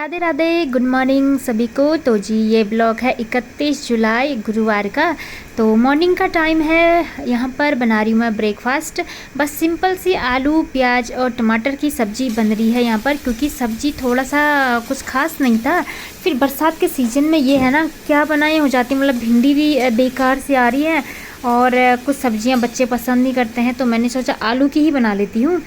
Radhe Radhe, good morning सभी को। तो जी ये ब्लॉग है 31 जुलाई गुरुवार का। तो मॉर्निंग का टाइम है। यहाँ पर बना रही हूँ मैं ब्रेकफास्ट। बस सिंपल सी आलू प्याज और टमाटर की सब्ज़ी बन रही है यहाँ पर, क्योंकि सब्ज़ी थोड़ा सा कुछ खास नहीं था। फिर बरसात के सीज़न में ये है ना, क्या बनाए हो जाती, मतलब भिंडी भी बेकार सी आ रही है और कुछ सब्जियाँ बच्चे पसंद नहीं करते हैं, तो मैंने सोचा आलू की ही बना लेती हूँ।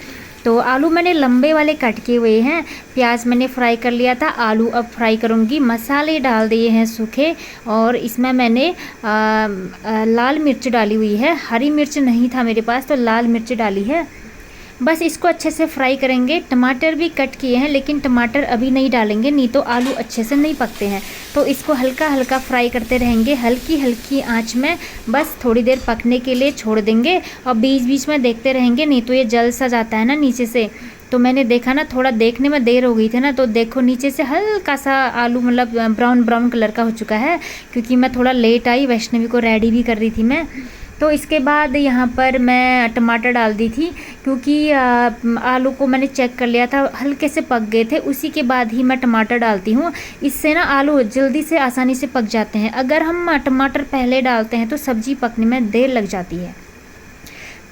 तो आलू मैंने लंबे वाले कट किए हुए हैं। प्याज मैंने फ्राई कर लिया था, आलू अब फ्राई करूँगी। मसाले डाल दिए हैं सूखे, और इसमें मैंने लाल मिर्च डाली हुई है। हरी मिर्च नहीं था मेरे पास तो लाल मिर्च डाली है। बस इसको अच्छे से फ्राई करेंगे। टमाटर भी कट किए हैं, लेकिन टमाटर अभी नहीं डालेंगे, नहीं तो आलू अच्छे से नहीं पकते हैं। तो इसको हल्का हल्का फ्राई करते रहेंगे, हल्की हल्की आंच में। बस थोड़ी देर पकने के लिए छोड़ देंगे, और बीच बीच में देखते रहेंगे, नहीं तो ये जल सा जाता है ना नीचे से। तो मैंने देखा ना, थोड़ा देखने में देर हो गई थी ना, तो देखो नीचे से हल्का सा आलू मतलब ब्राउन ब्राउन कलर का हो चुका है, क्योंकि मैं थोड़ा लेट आई, वैष्णवी को रेडी भी कर रही थी मैं। तो इसके बाद यहाँ पर मैं टमाटर डाल दी थी, क्योंकि आलू को मैंने चेक कर लिया था, हल्के से पक गए थे। उसी के बाद ही मैं टमाटर डालती हूँ। इससे ना आलू जल्दी से आसानी से पक जाते हैं। अगर हम टमाटर पहले डालते हैं तो सब्ज़ी पकने में देर लग जाती है।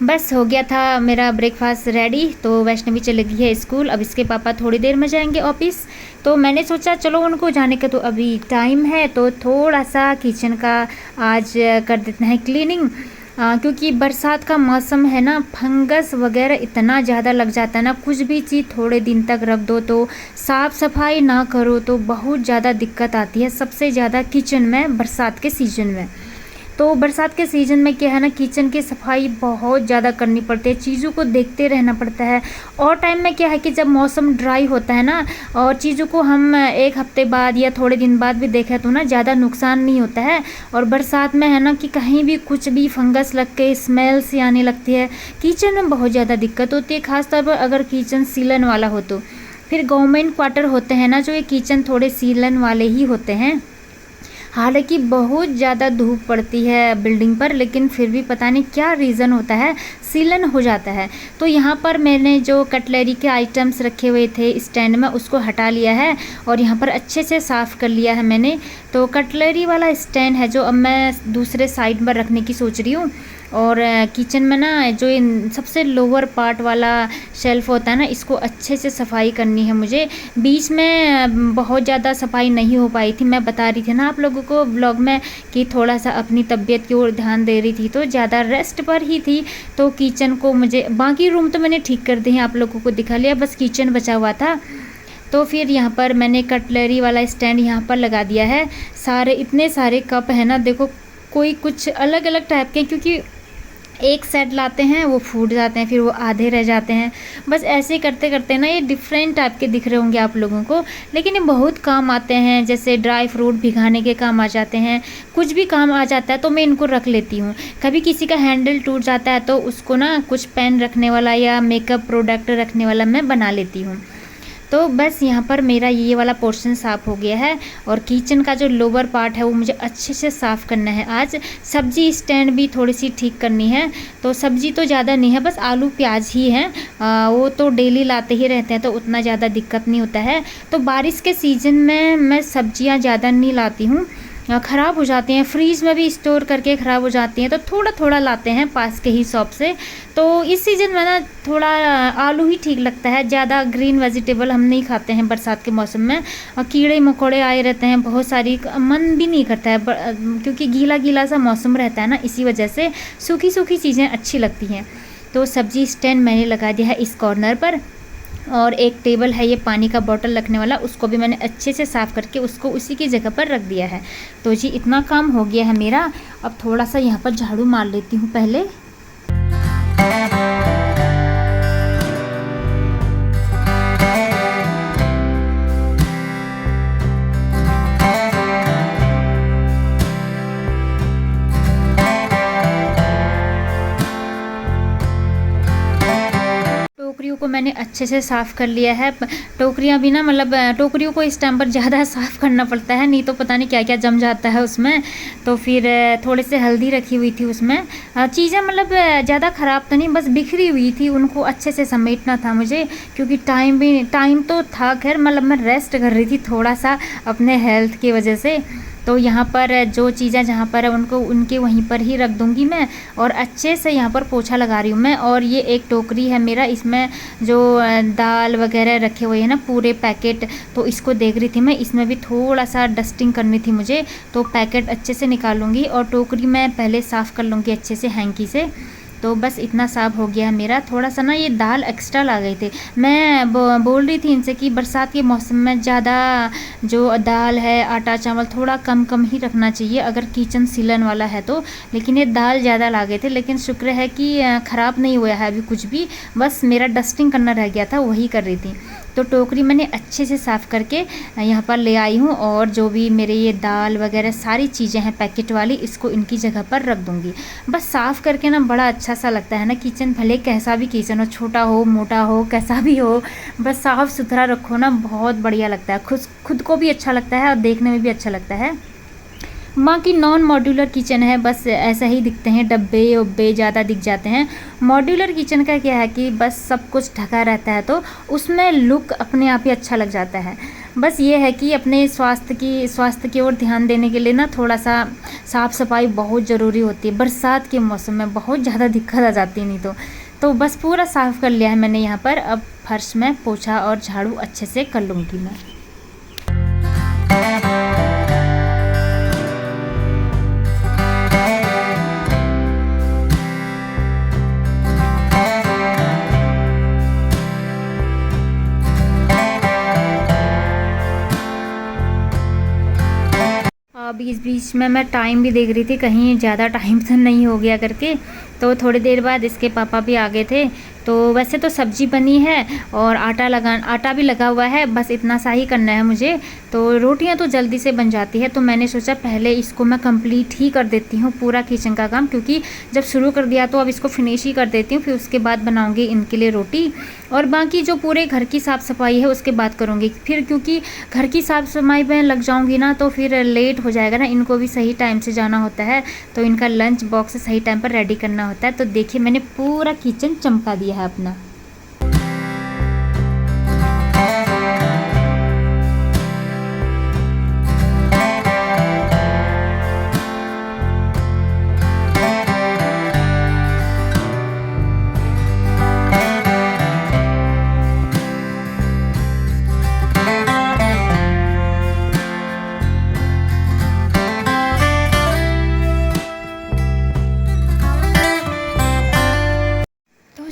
बस हो गया था मेरा ब्रेकफास्ट रेडी। तो वैष्णवी चली गई है स्कूल, अब इसके पापा थोड़ी देर में जाएंगे ऑफिस। तो मैंने सोचा चलो उनको जाने का तो अभी टाइम है, तो थोड़ा सा किचन का आज कर देते हैं क्लीनिंग। क्योंकि बरसात का मौसम है ना, फंगस वगैरह इतना ज़्यादा लग जाता है ना, कुछ भी चीज़ थोड़े दिन तक रख दो तो साफ़ सफाई ना करो तो बहुत ज़्यादा दिक्कत आती है, सबसे ज़्यादा किचन में बरसात के सीज़न में। तो बरसात के सीज़न में क्या है ना, किचन की सफाई बहुत ज़्यादा करनी पड़ती है, चीज़ों को देखते रहना पड़ता है। और टाइम में क्या है कि जब मौसम ड्राई होता है ना, और चीज़ों को हम एक हफ्ते बाद या थोड़े दिन बाद भी देखें तो ना ज़्यादा नुकसान नहीं होता है। और बरसात में है ना कि कहीं भी कुछ भी फंगस लग के स्मेल सी आने लगती है, किचन में बहुत ज़्यादा दिक्कत होती है। ख़ासतौर पर अगर किचन सीलन वाला हो तो। फिर गवर्नमेंट क्वार्टर होते हैं ना जो, ये किचन थोड़े सीलन वाले ही होते हैं। हालांकि बहुत ज़्यादा धूप पड़ती है बिल्डिंग पर, लेकिन फिर भी पता नहीं क्या रीज़न होता है, सीलन हो जाता है। तो यहाँ पर मैंने जो कटलरी के आइटम्स रखे हुए थे स्टैंड में, उसको हटा लिया है और यहाँ पर अच्छे से साफ़ कर लिया है मैंने। तो कटलरी वाला स्टैंड है जो अब मैं दूसरे साइड पर रखने की सोच रही हूँ। और किचन में ना जो ये सबसे लोअर पार्ट वाला शेल्फ़ होता है ना, इसको अच्छे से सफाई करनी है मुझे। बीच में बहुत ज़्यादा सफाई नहीं हो पाई थी, मैं बता रही थी ना आप लोगों को ब्लॉग में कि थोड़ा सा अपनी तबीयत की ओर ध्यान दे रही थी, तो ज़्यादा रेस्ट पर ही थी। तो किचन को मुझे, बाकी रूम तो मैंने ठीक कर दिए, आप लोगों को दिखा लिया, बस किचन बचा हुआ था। तो फिर यहाँ पर मैंने कटलरी वाला स्टैंड यहाँ पर लगा दिया है। सारे इतने सारे कप है ना, देखो कोई कुछ अलग अलग टाइप के, क्योंकि एक सेट लाते हैं वो फूट जाते हैं, फिर वो आधे रह जाते हैं। बस ऐसे करते करते ना ये डिफरेंट टाइप के दिख रहे होंगे आप लोगों को, लेकिन ये बहुत काम आते हैं। जैसे ड्राई फ्रूट भिगाने के काम आ जाते हैं, कुछ भी काम आ जाता है तो मैं इनको रख लेती हूँ। कभी किसी का हैंडल टूट जाता है तो उसको ना कुछ पेन रखने वाला या मेकअप प्रोडक्ट रखने वाला मैं बना लेती हूँ। तो बस यहाँ पर मेरा ये वाला पोर्शन साफ़ हो गया है, और किचन का जो लोअर पार्ट है वो मुझे अच्छे से साफ़ करना है आज। सब्जी स्टैंड भी थोड़ी सी ठीक करनी है। तो सब्जी तो ज़्यादा नहीं है, बस आलू प्याज ही हैं। वो तो डेली लाते ही रहते हैं, तो उतना ज़्यादा दिक्कत नहीं होता है। तो बारिश के सीज़न में मैं सब्जियाँ ज़्यादा नहीं लाती हूँ, ख़राब हो जाती हैं, फ्रीज में भी स्टोर करके ख़राब हो जाती हैं, तो थोड़ा थोड़ा लाते हैं पास के ही शॉप से। तो इस सीज़न में ना थोड़ा आलू ही ठीक लगता है, ज़्यादा ग्रीन वेजिटेबल हम नहीं खाते हैं बरसात के मौसम में। और कीड़े मकोड़े आए रहते हैं बहुत सारी, मन भी नहीं करता है क्योंकि गीला गीला सा मौसम रहता है ना, इसी वजह से सूखी सूखी चीज़ें अच्छी लगती हैं। तो सब्जी स्टैंड मैंने लगा दिया है इस कॉर्नर पर, और एक टेबल है ये पानी का बोतल रखने वाला, उसको भी मैंने अच्छे से साफ़ करके उसको उसी की जगह पर रख दिया है। तो जी इतना काम हो गया है मेरा। अब थोड़ा सा यहाँ पर झाड़ू मार लेती हूँ पहले। टोकरियों को मैंने अच्छे से साफ़ कर लिया है। टोकरियाँ भी ना मतलब टोकरियों को इस टाइम पर ज़्यादा साफ़ करना पड़ता है, नहीं तो पता नहीं क्या क्या जम जाता है उसमें। तो फिर थोड़े से हल्दी रखी हुई थी उसमें, चीज़ें मतलब ज़्यादा ख़राब तो नहीं, बस बिखरी हुई थी, उनको अच्छे से समेटना था मुझे, क्योंकि टाइम तो था खैर, मतलब मैं रेस्ट कर रही थी थोड़ा सा अपने हेल्थ की वजह से। तो यहाँ पर जो चीज़ें जहाँ पर है उनको उनके वहीं पर ही रख दूँगी मैं, और अच्छे से यहाँ पर पोछा लगा रही हूँ मैं। और ये एक टोकरी है मेरा, इसमें जो दाल वगैरह रखे हुए हैं ना पूरे पैकेट, तो इसको देख रही थी मैं, इसमें भी थोड़ा सा डस्टिंग करनी थी मुझे, तो पैकेट अच्छे से निकालूंगी और टोकरी मैं पहले साफ़ कर लूँगी अच्छे से हैंकी से। तो बस इतना साफ़ हो गया है मेरा। थोड़ा सा ना ये दाल एक्स्ट्रा ला गए थे, मैं बोल रही थी इनसे कि बरसात के मौसम में ज़्यादा जो दाल है आटा चावल थोड़ा कम कम ही रखना चाहिए अगर किचन सीलन वाला है तो, लेकिन ये दाल ज़्यादा ला गए थे। लेकिन शुक्र है कि ख़राब नहीं हुआ है अभी कुछ भी, बस मेरा डस्टिंग करना रह गया था, वही कर रही थी। तो टोकरी मैंने अच्छे से साफ़ करके यहाँ पर ले आई हूँ, और जो भी मेरे ये दाल वगैरह सारी चीज़ें हैं पैकेट वाली, इसको इनकी जगह पर रख दूँगी। बस साफ़ करके ना बड़ा अच्छा सा लगता है ना किचन, भले कैसा भी किचन हो, छोटा हो मोटा हो कैसा भी हो, बस साफ़ सुथरा रखो ना, बहुत बढ़िया लगता है, खुद को भी अच्छा लगता है और देखने में भी अच्छा लगता है। माँ की नॉन मॉड्यूलर किचन है, बस ऐसा ही दिखते हैं, डब्बे उब्बे ज़्यादा दिख जाते हैं। मॉड्यूलर किचन का क्या है कि बस सब कुछ ढका रहता है, तो उसमें लुक अपने आप ही अच्छा लग जाता है। बस ये है कि अपने स्वास्थ्य की ओर ध्यान देने के लिए ना थोड़ा सा साफ़ सफाई बहुत ज़रूरी होती है। बरसात के मौसम में बहुत ज़्यादा दिक्कत आ जाती है, नहीं तो बस पूरा साफ़ कर लिया है मैंने यहाँ पर। अब फर्श में पोछा और झाड़ू अच्छे से कर लूँगी मैं। बीच बीच में मैं टाइम भी देख रही थी कहीं ज़्यादा टाइम तो नहीं हो गया करके। तो थोड़ी देर बाद इसके पापा भी आ गए थे। तो वैसे तो सब्जी बनी है और आटा भी लगा हुआ है, बस इतना सा ही करना है मुझे। तो रोटियां तो जल्दी से बन जाती है, तो मैंने सोचा पहले इसको मैं कंप्लीट ही कर देती हूँ पूरा किचन का काम, क्योंकि जब शुरू कर दिया तो अब इसको फिनिश ही कर देती हूँ, फिर उसके बाद बनाऊँगी इनके लिए रोटी, और बाकी जो पूरे घर की साफ़ सफाई है उसके बाद करूँगी फिर, क्योंकि घर की साफ़ सफाई में लग जाऊँगी ना तो फिर लेट हो जाएगा ना, इनको भी सही टाइम से जाना होता है, तो इनका लंच बॉक्स सही टाइम पर रेडी करना होता है। तो देखिए मैंने पूरा किचन चमका दिया है अपना।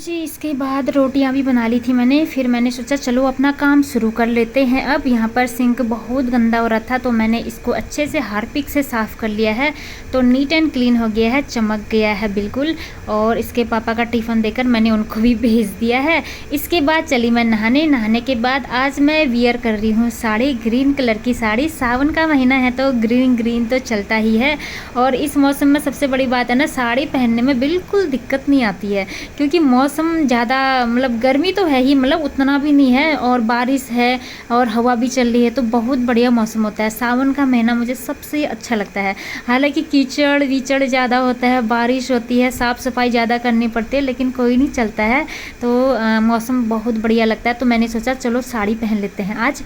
जी इसके बाद रोटियां भी बना ली थी मैंने, फिर मैंने सोचा चलो अपना काम शुरू कर लेते हैं। अब यहाँ पर सिंक बहुत गंदा हो रहा था, तो मैंने इसको अच्छे से हार्पिक से साफ़ कर लिया है, तो नीट एंड क्लीन हो गया है, चमक गया है बिल्कुल। और इसके पापा का टिफ़िन देकर मैंने उनको भी भेज दिया है। इसके बाद चली मैं नहाने के बाद आज मैं वियर कर रही हूँ साड़ी, ग्रीन कलर की साड़ी। सावन का महीना है तो ग्रीन तो चलता ही है, और इस मौसम में सबसे बड़ी बात है ना, साड़ी पहनने में बिल्कुल दिक्कत नहीं आती है, क्योंकि मौसम ज़्यादा मतलब गर्मी तो है ही, मतलब उतना भी नहीं है, और बारिश है और हवा भी चल रही है, तो बहुत बढ़िया मौसम होता है। सावन का महीना मुझे सबसे अच्छा लगता है। हालांकि कीचड़ वीचड़ ज़्यादा होता है, बारिश होती है, साफ़ सफाई ज़्यादा करनी पड़ती है, लेकिन कोई नहीं चलता है, तो मौसम बहुत बढ़िया लगता है। तो मैंने सोचा चलो साड़ी पहन लेते हैं आज।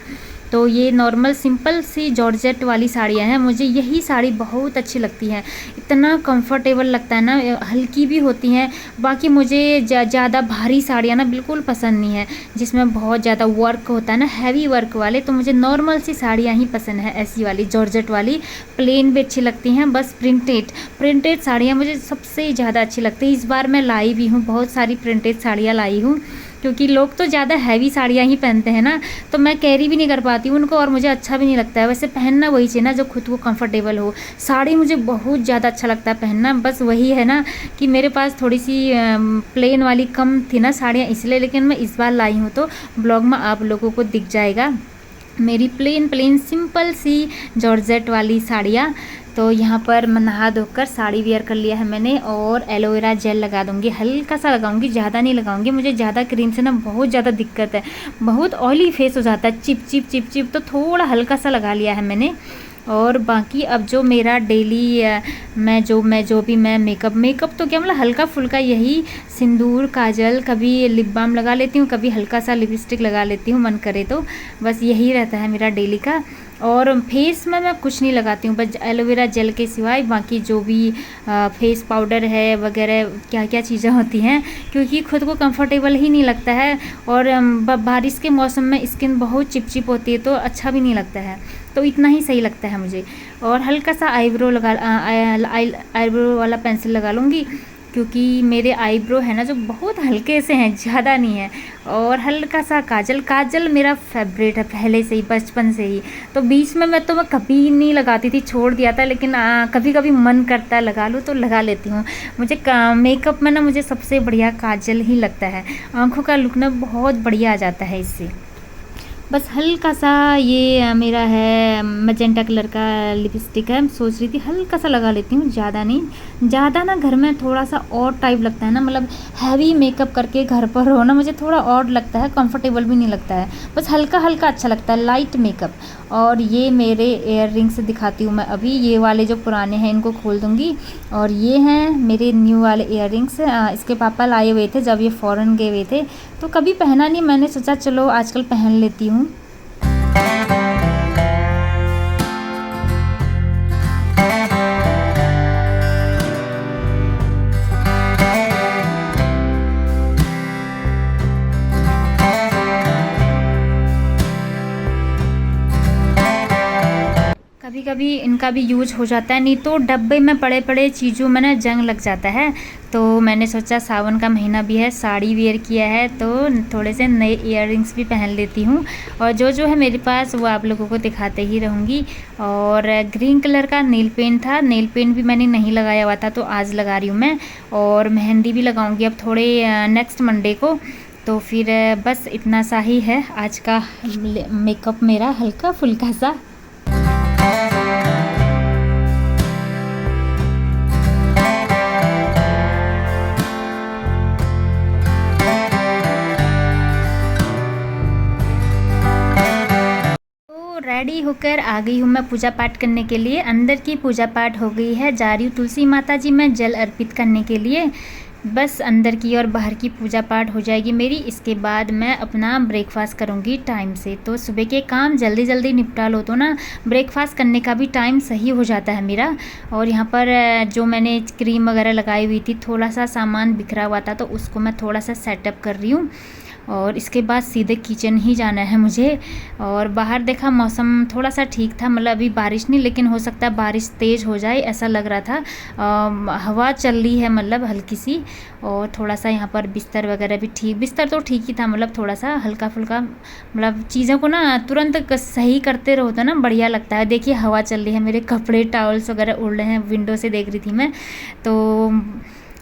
तो ये नॉर्मल सिंपल सी जॉर्जेट वाली साड़ियाँ हैं, मुझे यही साड़ी बहुत अच्छी लगती है, इतना कंफर्टेबल लगता है ना, हल्की भी होती हैं। बाकी मुझे ज़्यादा भारी साड़ियाँ ना बिल्कुल पसंद नहीं है, जिसमें बहुत ज़्यादा वर्क होता है ना, हैवी वर्क वाले। तो मुझे नॉर्मल सी साड़ियाँ ही पसंद है, ऐसी वाली जॉर्जेट वाली, प्लेन भी अच्छी लगती हैं, बस प्रिंटेड साड़ियाँ मुझे सबसे ज़्यादा अच्छी लगती है। इस बार मैं लाई भी हूँ, बहुत सारी प्रिंटेड साड़ियाँ लाई हूँ, क्योंकि लोग तो ज़्यादा हैवी साड़ियाँ ही पहनते हैं ना, तो मैं कैरी भी नहीं कर पाती हूँ उनको, और मुझे अच्छा भी नहीं लगता है। वैसे पहनना वही चाहिए ना जो खुद को कंफर्टेबल हो। साड़ी मुझे बहुत ज़्यादा अच्छा लगता है पहनना, बस वही है ना कि मेरे पास थोड़ी सी प्लेन वाली कम थी ना साड़ियाँ, इसलिए। लेकिन मैं इस बार लाई हूँ तो ब्लॉग में आप लोगों को दिख जाएगा। मेरी प्लेन प्लेन सिंपल सी जॉर्जेट वाली साड़ियाँ। तो यहाँ पर मैं नहा धोकर साड़ी वेयर कर लिया है मैंने, और एलोवेरा जेल लगा दूँगी, हल्का सा लगाऊंगी, ज़्यादा नहीं लगाऊंगी। मुझे ज़्यादा क्रीम से ना बहुत ज़्यादा दिक्कत है, बहुत ऑयली फेस हो जाता है, चिप चिप चिप चिप, तो थोड़ा हल्का सा लगा लिया है मैंने। और बाकी अब जो मेरा डेली मैं जो भी मैं मेकअप तो क्या मतलब हल्का फुल्का यही सिंदूर काजल, कभी लिप बाम लगा लेती हूँ, कभी हल्का सा लिपस्टिक लगा लेती हूँ मन करे तो, बस यही रहता है मेरा डेली का। और फेस में मैं कुछ नहीं लगाती हूँ, बस एलोवेरा जेल के सिवाय बाकी जो भी फेस पाउडर है वगैरह क्या क्या चीज़ें होती हैं, क्योंकि खुद को कंफर्टेबल ही नहीं लगता है। और बारिश के मौसम में स्किन बहुत चिपचिप होती है तो अच्छा भी नहीं लगता है, तो इतना ही सही लगता है मुझे। और हल्का सा आईब्रो वाला पेंसिल लगा लूँगी, क्योंकि मेरे आईब्रो है ना जो बहुत हल्के से हैं, ज़्यादा नहीं है। और हल्का सा काजल मेरा फेवरेट है पहले से ही, बचपन से ही। तो बीच में मैं कभी नहीं लगाती थी, छोड़ दिया था, लेकिन कभी कभी मन करता है लगा लूँ तो लगा लेती हूँ। मुझे मेकअप में ना मुझे सबसे बढ़िया काजल ही लगता है, आँखों का लुक ना बहुत बढ़िया आ जाता है इससे। बस हल्का सा ये मेरा है मैजेंटा कलर का लिपस्टिक है, सोच रही थी हल्का सा लगा लेती हूँ, ज़्यादा नहीं। ज़्यादा ना घर में थोड़ा सा और टाइप लगता है ना, मतलब हैवी मेकअप करके घर पर हो ना, मुझे थोड़ा ऑड लगता है, कंफर्टेबल भी नहीं लगता है, बस हल्का हल्का अच्छा लगता है, लाइट मेकअप। और ये मेरे इयर रिंग्स दिखाती हूँ मैं अभी, ये वाले जो पुराने हैं इनको खोल दूँगी। और ये हैं मेरे न्यू वाले इयर रिंग्स, इसके पापा लाए हुए थे जब ये फ़ॉरेन गए हुए थे, तो कभी पहना नहीं, मैंने सोचा चलो आजकल पहन लेती हूँ। कभी कभी इनका भी यूज हो जाता है, नहीं तो डब्बे में पड़े पड़े चीज़ों में ना जंग लग जाता है। तो मैंने सोचा सावन का महीना भी है, साड़ी वेयर किया है, तो थोड़े से नए इयर रिंग्स भी पहन लेती हूँ। और जो है मेरे पास वो आप लोगों को दिखाते ही रहूँगी। और ग्रीन कलर का नेल पेंट था, नेल पेंट भी मैंने नहीं लगाया हुआ था, तो आज लगा रही हूँ मैं। और मेहंदी भी लगाऊँगी अब थोड़े नेक्स्ट मंडे को। तो फिर बस इतना सा ही है आज का मेकअप मेरा, हल्का फुल्का सा। रेडी होकर आ गई हूँ मैं पूजा पाठ करने के लिए। अंदर की पूजा पाठ हो गई है, जा रही हूँ तुलसी माता जी में जल अर्पित करने के लिए। बस अंदर की और बाहर की पूजा पाठ हो जाएगी मेरी, इसके बाद मैं अपना ब्रेकफास्ट करूँगी टाइम से। तो सुबह के काम जल्दी जल्दी निपटा लो तो ना ब्रेकफास्ट करने का भी टाइम सही हो जाता है मेरा। और यहाँ पर जो मैंने क्रीम वगैरह लगाई हुई थी, थोड़ा सा सामान बिखरा हुआ था, तो उसको मैं थोड़ा सा सेटअप कर रही हूँ। और इसके बाद सीधे किचन ही जाना है मुझे। और बाहर देखा मौसम थोड़ा सा ठीक था, मतलब अभी बारिश नहीं, लेकिन हो सकता है बारिश तेज़ हो जाए ऐसा लग रहा था। हवा चल रही है मतलब हल्की सी। और थोड़ा सा यहाँ पर बिस्तर वगैरह भी ठीक, बिस्तर तो ठीक ही था, मतलब थोड़ा सा हल्का फुल्का, मतलब चीज़ों को ना तुरंत सही करते रहो तो ना बढ़िया लगता है। देखिए हवा चल रही है, मेरे कपड़े टॉवल्स वगैरह उड़ रहे हैं, विंडो से देख रही थी मैं, तो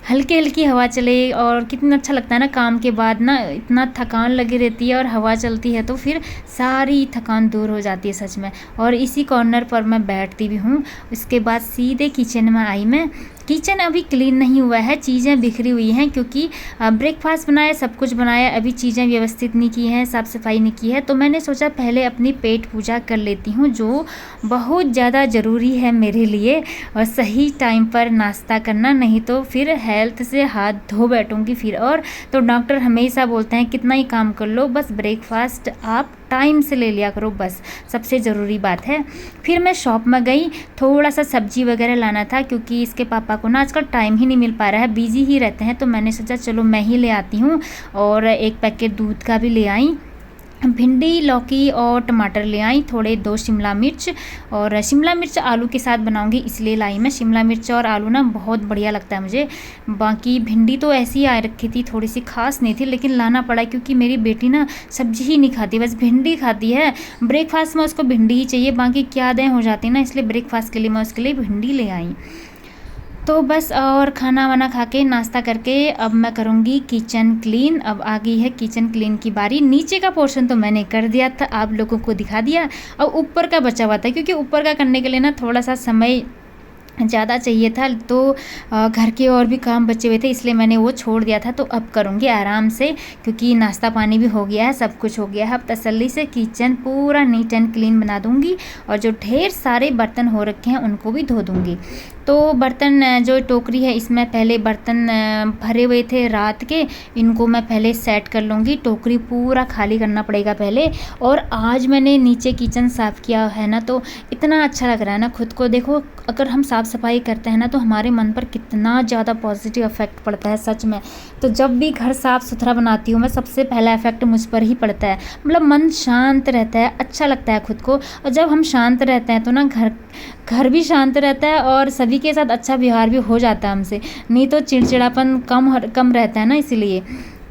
हल्की हल्की हवा चले और कितना अच्छा लगता है ना। काम के बाद ना इतना थकान लगी रहती है और हवा चलती है तो फिर सारी थकान दूर हो जाती है सच में। और इसी कॉर्नर पर मैं बैठती भी हूँ। इसके बाद सीधे किचन में आई मैं। किचन अभी क्लीन नहीं हुआ है, चीज़ें बिखरी हुई हैं, क्योंकि ब्रेकफास्ट बनाया, सब कुछ बनाया, अभी चीज़ें व्यवस्थित नहीं की हैं, साफ़ सफाई नहीं की है। तो मैंने सोचा पहले अपनी पेट पूजा कर लेती हूँ, जो बहुत ज़्यादा ज़रूरी है मेरे लिए। और सही टाइम पर नाश्ता करना, नहीं तो फिर हेल्थ से हाथ धो बैठूँगी फिर। और तो डॉक्टर हमेशा बोलते हैं कितना ही काम कर लो, बस ब्रेकफास्ट आप टाइम से ले लिया करो, बस सबसे ज़रूरी बात है। फिर मैं शॉप में गई, थोड़ा सा सब्जी वगैरह लाना था, क्योंकि इसके पापा को ना आजकल टाइम ही नहीं मिल पा रहा है, बिजी ही रहते हैं। तो मैंने सोचा चलो मैं ही ले आती हूँ। और एक पैकेट दूध का भी ले आई, भिंडी लौकी और टमाटर ले आई, थोड़े 2 शिमला मिर्च। और शिमला मिर्च आलू के साथ बनाऊंगी इसलिए लाई मैं। शिमला मिर्च और आलू ना बहुत बढ़िया लगता है मुझे। बाकी भिंडी तो ऐसी ही आ रखी थी, थोड़ी सी खास नहीं थी, लेकिन लाना पड़ा क्योंकि मेरी बेटी ना सब्जी ही नहीं खाती, बस भिंडी खाती है। ब्रेकफास्ट में उसको भिंडी ही चाहिए, बाकी क्या दें हो जाती है ना, इसलिए ब्रेकफास्ट के लिए मैं उसके लिए भिंडी ले आई। तो बस और खाना वाना खा के नाश्ता करके अब मैं करूँगी किचन क्लीन। अब आ गई है किचन क्लीन की बारी। नीचे का पोर्शन तो मैंने कर दिया था, आप लोगों को दिखा दिया। अब ऊपर का बचा हुआ था, क्योंकि ऊपर का करने के लिए ना थोड़ा सा समय ज़्यादा चाहिए था, तो घर के और भी काम बचे हुए थे, इसलिए मैंने वो छोड़ दिया था। तो अब करूँगी आराम से, क्योंकि नाश्ता पानी भी हो गया है, सब कुछ हो गया है। अब तसल्ली से किचन पूरा नीट एंड क्लीन बना दूँगी, और जो ढेर सारे बर्तन हो रखे हैं उनको भी धो दूँगी। तो बर्तन जो टोकरी है इसमें पहले बर्तन भरे हुए थे रात के, इनको मैं पहले सेट कर लूँगी। टोकरी पूरा खाली करना पड़ेगा पहले। और आज मैंने नीचे किचन साफ़ किया है ना, तो इतना अच्छा लग रहा है ना खुद को। देखो, अगर हम साफ़ सफाई करते हैं ना तो हमारे मन पर कितना ज़्यादा पॉजिटिव इफ़ेक्ट पड़ता है सच में। तो जब भी घर साफ़ सुथरा बनाती हूँ मैं, सबसे पहला इफ़ेक्ट मुझ पर ही पड़ता है। मतलब मन शांत रहता है, अच्छा लगता है खुद को। और जब हम शांत रहते हैं तो ना घर भी शांत रहता है, और सभी के साथ अच्छा व्यवहार भी हो जाता है हमसे। नहीं तो चिड़चिड़ापन कम रहता है ना, इसीलिए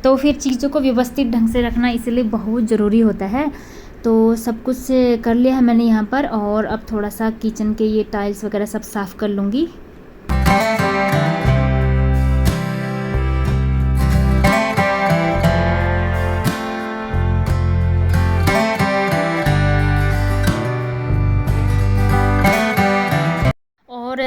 तो फिर चीज़ों को व्यवस्थित ढंग से रखना इसलिए बहुत ज़रूरी होता है। तो सब कुछ से कर लिया है मैंने यहाँ पर, और अब थोड़ा सा किचन के ये टाइल्स वगैरह सब साफ़ कर लूँगी। और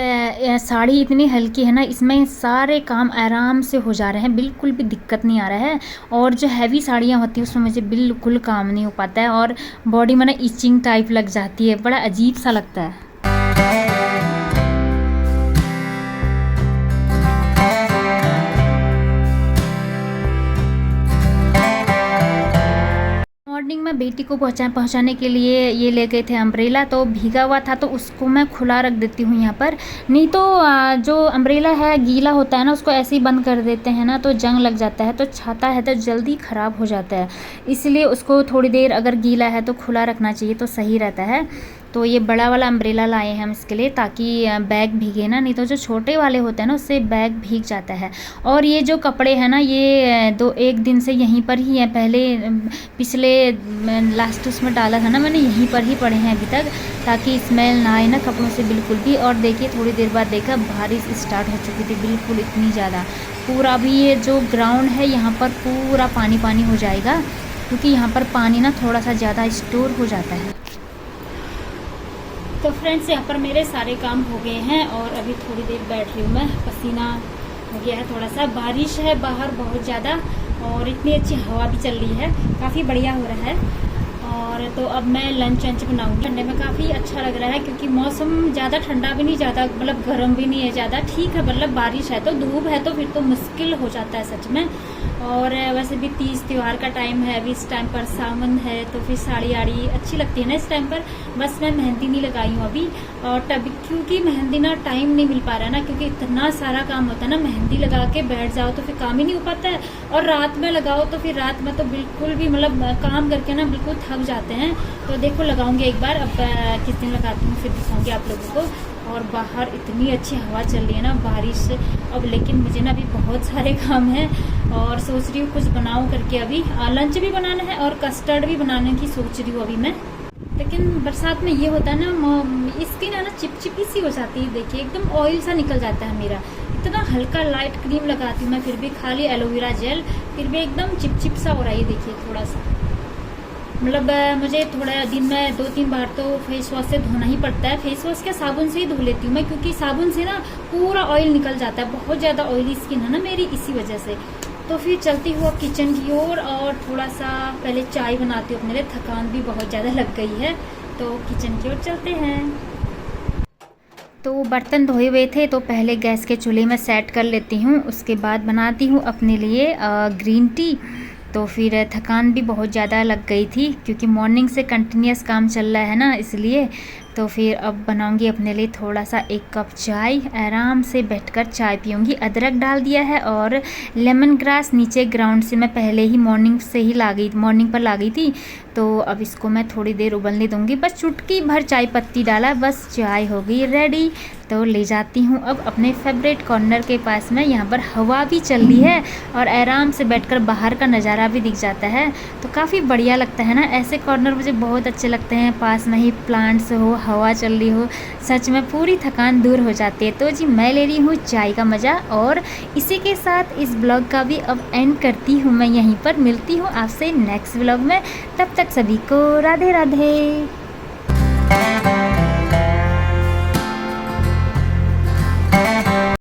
साड़ी इतनी हल्की है ना, इसमें सारे काम आराम से हो जा रहे हैं, बिल्कुल भी दिक्कत नहीं आ रहा है। और जो हैवी साड़ियाँ होती हैं उसमें मुझे बिल्कुल काम नहीं हो पाता है, और बॉडी में ना इचिंग टाइप लग जाती है, बड़ा अजीब सा लगता है। मॉर्निंग में बेटी को पहुंचाने के लिए ये ले गए थे अम्ब्रेला, तो भीगा हुआ था तो उसको मैं खुला रख देती हूँ यहाँ पर। नहीं तो जो अम्ब्रेला है गीला होता है ना, उसको ऐसे ही बंद कर देते हैं ना तो जंग लग जाता है, तो छाता है तो जल्दी ख़राब हो जाता है। इसलिए उसको थोड़ी देर अगर गीला है तो खुला रखना चाहिए, तो सही रहता है। तो ये बड़ा वाला अम्ब्रेला लाए हैं हम इसके लिए, ताकि बैग भीगे ना, नहीं तो जो छोटे वाले होते हैं ना उससे बैग भीग जाता है। और ये जो कपड़े हैं ना, ये एक दिन से यहीं पर ही हैं। पहले पिछले लास्ट उसमें डाला था ना मैंने, यहीं पर ही पड़े हैं अभी तक, ताकि स्मेल ना आए ना कपड़ों से बिल्कुल भी। और देखिए थोड़ी देर बाद देखा बारिश स्टार्ट हो चुकी थी, बिल्कुल इतनी ज़्यादा। पूरा भी ये जो ग्राउंड है यहाँ पर पूरा पानी पानी हो जाएगा, क्योंकि यहाँ पर पानी ना थोड़ा सा ज़्यादा स्टोर हो जाता है। तो फ्रेंड्स, यहाँ पर मेरे सारे काम हो गए हैं, और अभी थोड़ी देर बैठ रही हूँ मैं। पसीना हो गया है थोड़ा सा, बारिश है बाहर बहुत ज़्यादा, और इतनी अच्छी हवा भी चल रही है, काफ़ी बढ़िया हो रहा है। और तो अब मैं लंच बनाऊंगी। ठंडे में काफ़ी अच्छा लग रहा है, क्योंकि मौसम ज़्यादा ठंडा भी नहीं, ज़्यादा मतलब गर्म भी नहीं है ज़्यादा, ठीक है। मतलब बारिश है तो धूप है तो फिर तो मुश्किल हो जाता है सच में। और वैसे भी तीज त्यौहार का टाइम है अभी, इस टाइम पर सावन है, तो फिर साड़ी आड़ी अच्छी लगती है ना इस टाइम पर। बस मैं मेहंदी नहीं लगाई हूँ अभी, और तब क्योंकि मेहंदी ना टाइम नहीं मिल पा रहा है ना, क्योंकि इतना सारा काम होता है ना, मेहंदी लगा के बैठ जाओ तो फिर काम ही नहीं हो पाता है। और रात में लगाओ तो फिर रात में तो बिल्कुल भी मतलब काम करके ना बिल्कुल थक जाते हैं। तो देखो लगाऊंगी एक बार, अब किस दिन लगाती हूँ फिर दिखाऊंगी आप लोगों को। और बाहर इतनी अच्छी हवा चल रही है ना, बारिश अब, लेकिन मुझे ना अभी बहुत सारे काम हैं, और सोच रही हूँ कुछ बनाऊँ करके। अभी लंच भी बनाना है और कस्टर्ड भी बनाने की सोच रही हूँ अभी मैं। लेकिन बरसात में ये होता है ना, स्किन है ना चिपचिपी सी हो जाती है, देखिए एकदम ऑयल सा निकल जाता है मेरा। इतना हल्का लाइट क्रीम लगाती हूँ मैं, फिर भी खाली एलोवेरा जेल, फिर भी एकदम चिपचिप सा हो रहा है, देखिए थोड़ा सा। मतलब मुझे थोड़ा दिन में 2-3 बार तो फेस वॉश से धोना ही पड़ता है। फेस वॉश क्या, साबुन से ही धो लेती हूँ मैं, क्योंकि साबुन से ना पूरा ऑयल निकल जाता है, बहुत ज़्यादा ऑयली स्किन है ना मेरी, इसी वजह से। तो फिर चलती हूँ अब किचन की ओर, और थोड़ा सा पहले चाय बनाती हूँ अपने लिए, थकान भी बहुत ज़्यादा लग गई है। तो किचन की ओर चलते हैं। तो बर्तन धोए हुए थे, तो पहले गैस के चूल्हे में सेट कर लेती हूँ, उसके बाद बनाती हूँ अपने लिए ग्रीन टी। तो फिर थकान भी बहुत ज़्यादा लग गई थी, क्योंकि मॉर्निंग से कंटिन्यूस काम चल रहा है ना, इसलिए। तो फिर अब बनाऊंगी अपने लिए थोड़ा सा 1 कप चाय, आराम से बैठकर चाय पीऊंगी। अदरक डाल दिया है, और लेमन ग्रास नीचे ग्राउंड से मैं पहले ही मॉर्निंग पर ला गई थी। तो अब इसको मैं थोड़ी देर उबलने दूंगी, बस चुटकी भर चाय पत्ती डाला, बस चाय हो गई रेडी। तो ले जाती हूँ अब अपने फेवरेट कॉर्नर के पास में। यहाँ पर हवा भी चल रही है, और आराम से बैठकर बाहर का नज़ारा भी दिख जाता है, तो काफ़ी बढ़िया लगता है ना। ऐसे कॉर्नर मुझे बहुत अच्छे लगते हैं, पास में ही प्लांट्स हो, हवा चल रही हो, सच में पूरी थकान दूर हो जाती है। तो जी मैं ले रही हूँ चाय का मज़ा, और इसी के साथ इस ब्लॉग का भी अब एंड करती हूँ मैं यहीं पर। मिलती हूँ आपसे नेक्स्ट ब्लॉग में, तब तक सभी को राधे राधे।